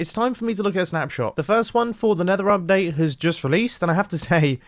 it's time for me to look at a snapshot. The first one for the Nether update has just released, and I have to say,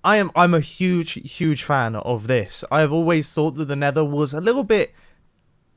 I'm a huge fan of this. I have always thought that the Nether was a little bit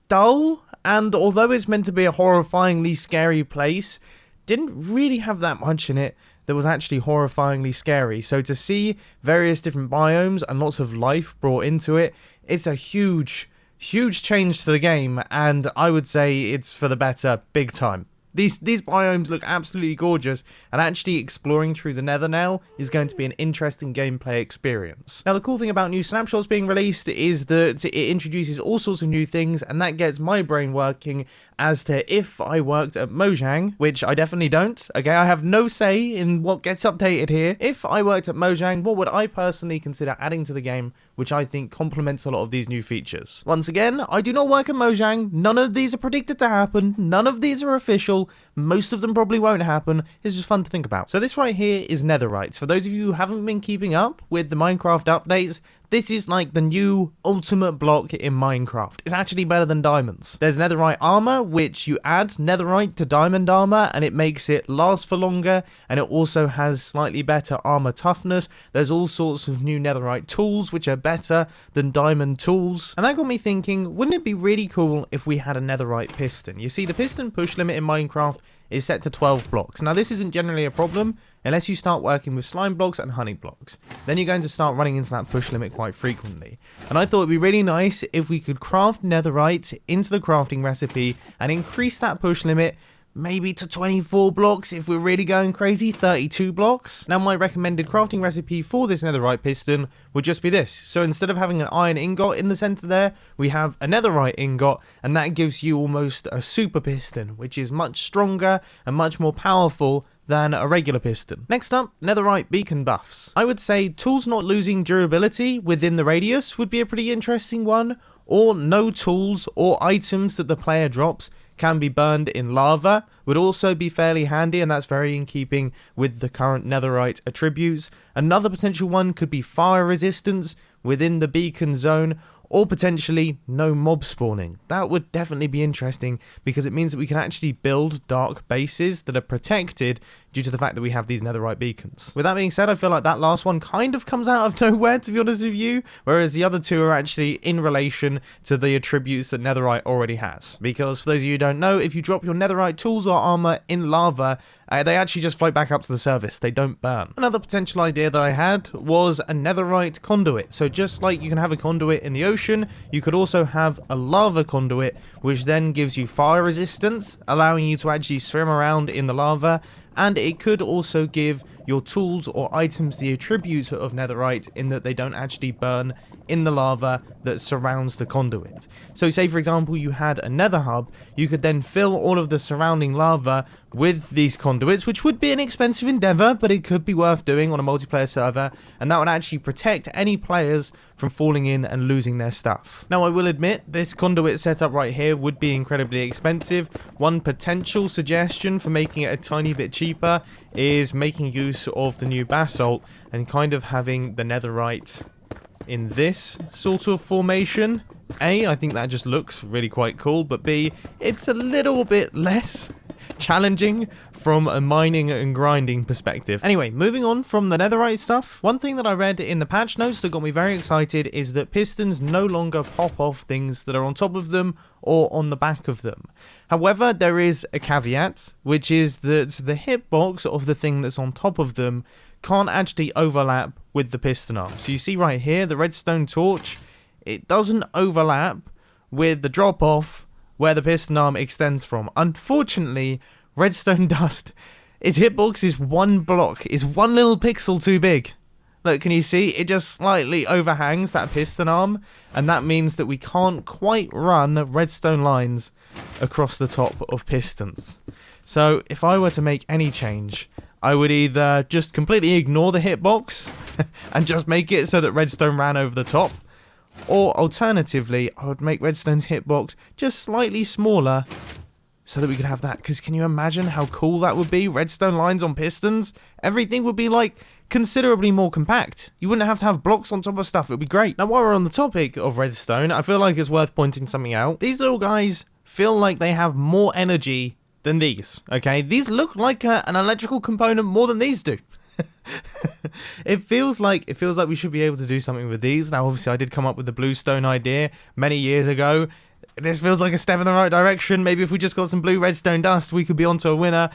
dull, and although it's meant to be a horrifyingly scary place, didn't really have that much in it that was actually horrifyingly scary. So to see various different biomes and lots of life brought into it, it's a huge change to the game, and I would say it's for the better big time. These biomes look absolutely gorgeous, and actually exploring through the Nether now is going to be an interesting gameplay experience. Now, the cool thing about new snapshots being released is that it introduces all sorts of new things, and that gets my brain working as to if I worked at Mojang, which I definitely don't. Okay, I have no say in what gets updated here. If I worked at Mojang, what would I personally consider adding to the game, which I think complements a lot of these new features? Once again, I do not work at Mojang. None of these are predicted to happen. None of these are official. Most of them probably won't happen. It's just fun to think about. So this right here is Nether Rites. For those of you who haven't been keeping up with the Minecraft updates, this is like the new ultimate block in Minecraft. It's actually better than diamonds. There's netherite armor, which you add netherite to diamond armor, and it makes it last for longer, and it also has slightly better armor toughness. There's all sorts of new netherite tools, which are better than diamond tools. And that got me thinking, wouldn't it be really cool if we had a netherite piston? You see, the piston push limit in Minecraft is set to 12 blocks. Now, this isn't generally a problem unless you start working with slime blocks and honey blocks. Then you're going to start running into that push limit quite frequently. And I thought it'd be really nice if we could craft netherite into the crafting recipe and increase that push limit maybe to 24 blocks if we're really going crazy, 32 blocks. Now, my recommended crafting recipe for this netherite piston would just be this. So instead of having an iron ingot in the center there, we have a netherite ingot, and that gives you almost a super piston, which is much stronger and much more powerful than a regular piston. Next up, netherite beacon buffs. I would say tools not losing durability within the radius would be a pretty interesting one, or no tools or items that the player drops can be burned in lava would also be fairly handy, and that's very in keeping with the current netherite attributes. Another potential one could be fire resistance within the beacon zone, or potentially no mob spawning. That would definitely be interesting because it means that we can actually build dark bases that are protected due to the fact that we have these netherite beacons. With that being said, I feel like that last one kind of comes out of nowhere, to be honest with you, whereas the other two are actually in relation to the attributes that netherite already has. Because for those of you who don't know, if you drop your netherite tools or armor in lava, they actually just float back up to the surface. They don't burn. Another potential idea that I had was a netherite conduit. So just like you can have a conduit in the ocean, you could also have a lava conduit, which then gives you fire resistance, allowing you to actually swim around in the lava. And it could also give your tools or items the attributes of netherite in that they don't actually burn in the lava that surrounds the conduit. So say for example you had a nether hub, you could then fill all of the surrounding lava with these conduits, which would be an expensive endeavor, but it could be worth doing on a multiplayer server, and that would actually protect any players from falling in and losing their stuff. Now, I will admit, this conduit setup right here would be incredibly expensive. One potential suggestion for making it a tiny bit cheaper is making use of the new basalt and kind of having the netherite in this sort of formation. A, I think that just looks really quite cool, but B, it's a little bit less challenging from a mining and grinding perspective. Anyway, moving on from the netherite stuff, one thing that I read in the patch notes that got me very excited is that pistons no longer pop off things that are on top of them or on the back of them. However, there is a caveat, which is that the hitbox of the thing that's on top of them can't actually overlap with the piston arm. So you see right here, the redstone torch, it doesn't overlap with the drop off where the piston arm extends from. Unfortunately, redstone dust, its hitbox is one block, is one little pixel too big. Look, can you see? It just slightly overhangs that piston arm, and that means that we can't quite run redstone lines across the top of pistons. So if I were to make any change, I would either just completely ignore the hitbox and just make it so that redstone ran over the top, or alternatively, I would make redstone's hitbox just slightly smaller so that we could have that. Because can you imagine how cool that would be? Redstone lines on pistons? Everything would be like considerably more compact. You wouldn't have to have blocks on top of stuff. It would be great. Now, while we're on the topic of redstone, I feel like it's worth pointing something out. These little guys feel like they have more energy than these, okay? These look like an electrical component more than these do. It feels like we should be able to do something with these. Now, obviously, I did come up with the bluestone idea many years ago. This feels like a step in the right direction. Maybe if we just got some blue redstone dust, we could be onto a winner.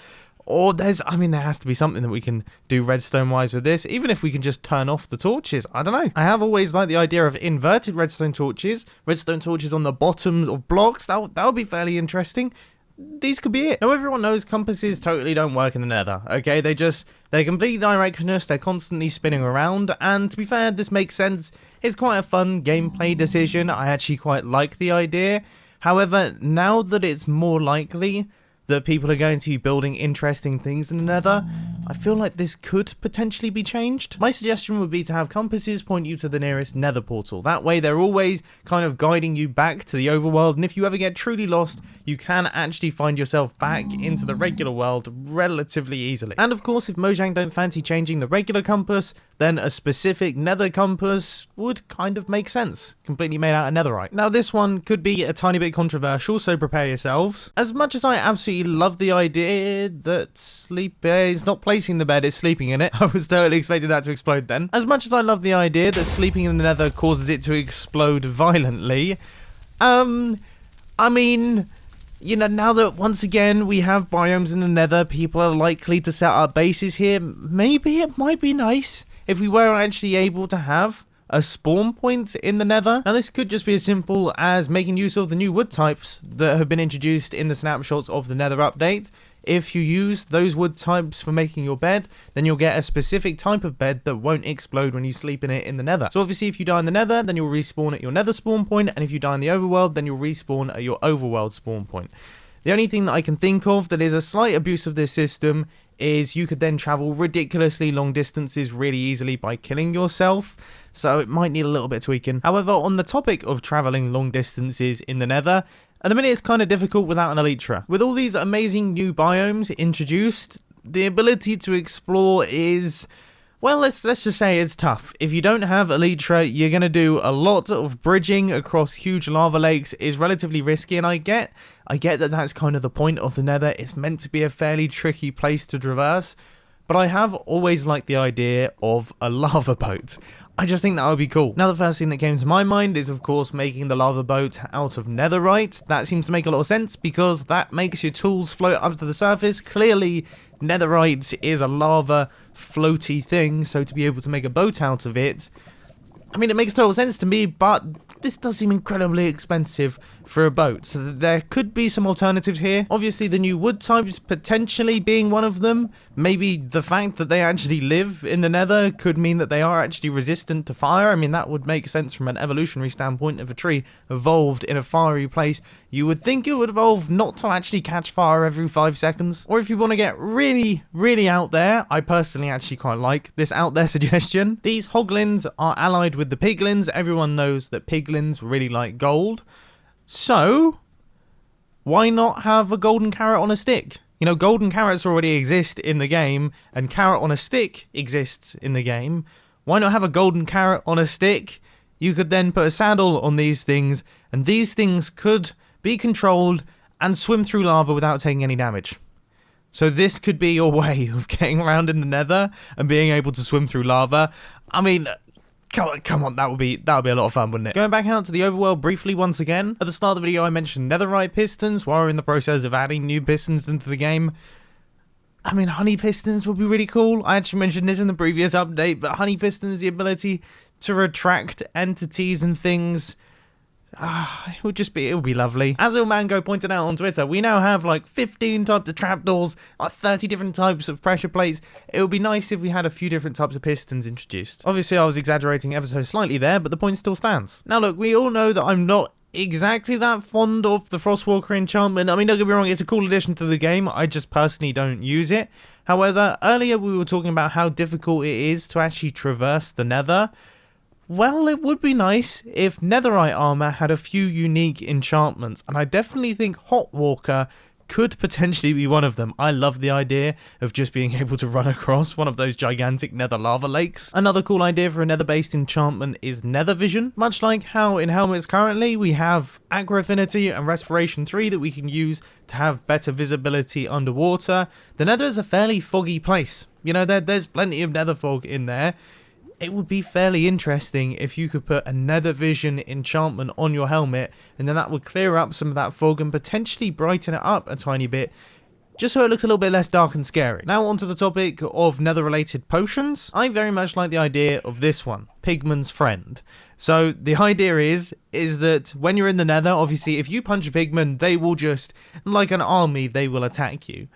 Or there has to be something that we can do redstone-wise with this, even if we can just turn off the torches. I don't know. I have always liked the idea of inverted redstone torches on the bottom of blocks. That would be fairly interesting. These could be it. Now, everyone knows compasses totally don't work in the nether, okay? They're completely directionless, they're constantly spinning around, and to be fair, this makes sense. It's quite a fun gameplay decision. I actually quite like the idea. However, now that it's more likely that people are going to be building interesting things in the nether, I feel like this could potentially be changed. My suggestion would be to have compasses point you to the nearest nether portal. That way they're always kind of guiding you back to the overworld, and if you ever get truly lost, you can actually find yourself back into the regular world relatively easily. And of course, if Mojang don't fancy changing the regular compass, then a specific nether compass would kind of make sense, completely made out of netherite. Now, this one could be a tiny bit controversial, so prepare yourselves. As much as I absolutely love the idea that sleep is not placing the bed, it's sleeping in it. I was totally expecting that to explode then. As much as I love the idea that sleeping in the nether causes it to explode violently, I mean, you know, now that once again we have biomes in the nether, people are likely to set up bases here, maybe it might be nice if we were actually able to have a spawn point in the nether. Now, this could just be as simple as making use of the new wood types that have been introduced in the snapshots of the nether update. If you use those wood types for making your bed, then you'll get a specific type of bed that won't explode when you sleep in it in the nether. So obviously, if you die in the nether, then you'll respawn at your nether spawn point, and if you die in the overworld, then you'll respawn at your overworld spawn point. The only thing that I can think of that is a slight abuse of this system is you could then travel ridiculously long distances really easily by killing yourself, so it might need a little bit of tweaking. However, on the topic of traveling long distances in the nether, at the minute it's kind of difficult without an elytra. With all these amazing new biomes introduced, the ability to explore is, well, let's just say it's tough. If you don't have elytra, you're going to do a lot of bridging across huge lava lakes. Is relatively risky, and I get that that's kind of the point of the nether. It's meant to be a fairly tricky place to traverse, but I have always liked the idea of a lava boat. I just think that would be cool. Now, the first thing that came to my mind is, of course, making the lava boat out of netherite. That seems to make a lot of sense because that makes your tools float up to the surface. Clearly, netherite is a lava floaty thing, so to be able to make a boat out of it, I mean, it makes total sense to me, but this does seem incredibly expensive for a boat, so there could be some alternatives here. Obviously, the new wood types potentially being one of them. Maybe the fact that they actually live in the nether could mean that they are actually resistant to fire. I mean, that would make sense from an evolutionary standpoint. If a tree evolved in a fiery place, you would think it would evolve not to actually catch fire every 5 seconds. Or if you want to get really, really out there, I personally actually quite like this out there suggestion. These hoglins are allied with the piglins. Everyone knows that piglins really like gold. So, why not have a golden carrot on a stick? You know, golden carrots already exist in the game, and carrot on a stick exists in the game. Why not have a golden carrot on a stick? You could then put a saddle on these things, and these things could be controlled and swim through lava without taking any damage. So this could be your way of getting around in the nether and being able to swim through lava. I mean, come on, that would be a lot of fun, wouldn't it? Going back out to the overworld briefly once again. At the start of the video, I mentioned netherite pistons while we're in the process of adding new pistons into the game. I mean, honey pistons would be really cool. I actually mentioned this in the previous update, but honey pistons, the ability to retract entities and things. It would be lovely. As Mango pointed out on Twitter, we now have like 15 types of trapdoors, like 30 different types of pressure plates. It would be nice if we had a few different types of pistons introduced. Obviously, I was exaggerating ever so slightly there, but the point still stands. Now look, we all know that I'm not exactly that fond of the Frostwalker enchantment. I mean, don't get me wrong, it's a cool addition to the game. I just personally don't use it. However, earlier we were talking about how difficult it is to actually traverse the nether. Well, it would be nice if netherite armor had a few unique enchantments, and I definitely think Hot Walker could potentially be one of them. I love the idea of just being able to run across one of those gigantic nether lava lakes. Another cool idea for a nether-based enchantment is Nether Vision. Much like how in helmets currently we have Aqua Affinity and Respiration 3 that we can use to have better visibility underwater, the nether is a fairly foggy place. You know, there's plenty of nether fog in there. It would be fairly interesting if you could put a Nether Vision enchantment on your helmet, and then that would clear up some of that fog and potentially brighten it up a tiny bit, just so it looks a little bit less dark and scary. Now onto the topic of nether related potions. I very much like the idea of this one, Pigman's Friend. So the idea is that when you're in the nether, obviously if you punch a pigman, they will just, like an army, they will attack you.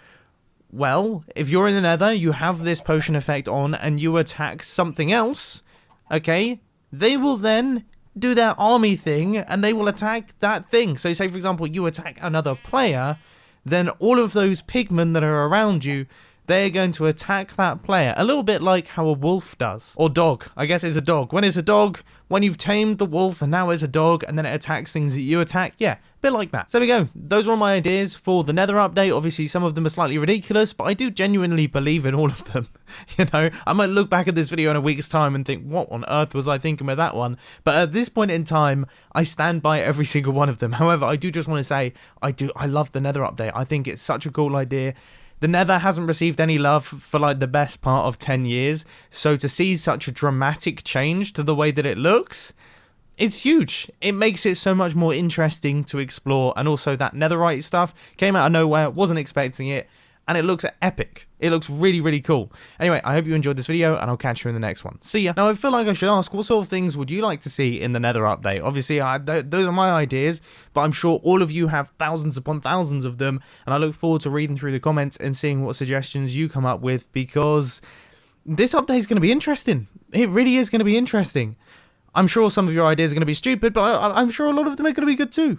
Well, if you're in the nether, you have this potion effect on and you attack something else, okay, they will then do their army thing and they will attack that thing. So say for example you attack another player, then all of those pigmen that are around you, they're going to attack that player. A little bit like how a wolf does. Or dog. I guess it's a dog. When it's a dog, when you've tamed the wolf and now it's a dog and then it attacks things that you attack. Yeah, a bit like that. So there we go. Those are all my ideas for the nether update. Obviously, some of them are slightly ridiculous, but I do genuinely believe in all of them. You know, I might look back at this video in a week's time and think, what on earth was I thinking with that one? But at this point in time, I stand by every single one of them. However, I do just want to say, I love the nether update. I think it's such a cool idea. The nether hasn't received any love for like the best part of 10 years, so to see such a dramatic change to the way that it looks, it's huge. It makes it so much more interesting to explore, and also that netherite stuff came out of nowhere, wasn't expecting it, and it looks epic. It looks really, really cool. Anyway, I hope you enjoyed this video, and I'll catch you in the next one. See ya. Now, I feel like I should ask, what sort of things would you like to see in the nether update? Obviously, those are my ideas, but I'm sure all of you have thousands upon thousands of them, and I look forward to reading through the comments and seeing what suggestions you come up with, because this update is going to be interesting. It really is going to be interesting. I'm sure some of your ideas are going to be stupid, but I'm sure a lot of them are going to be good too.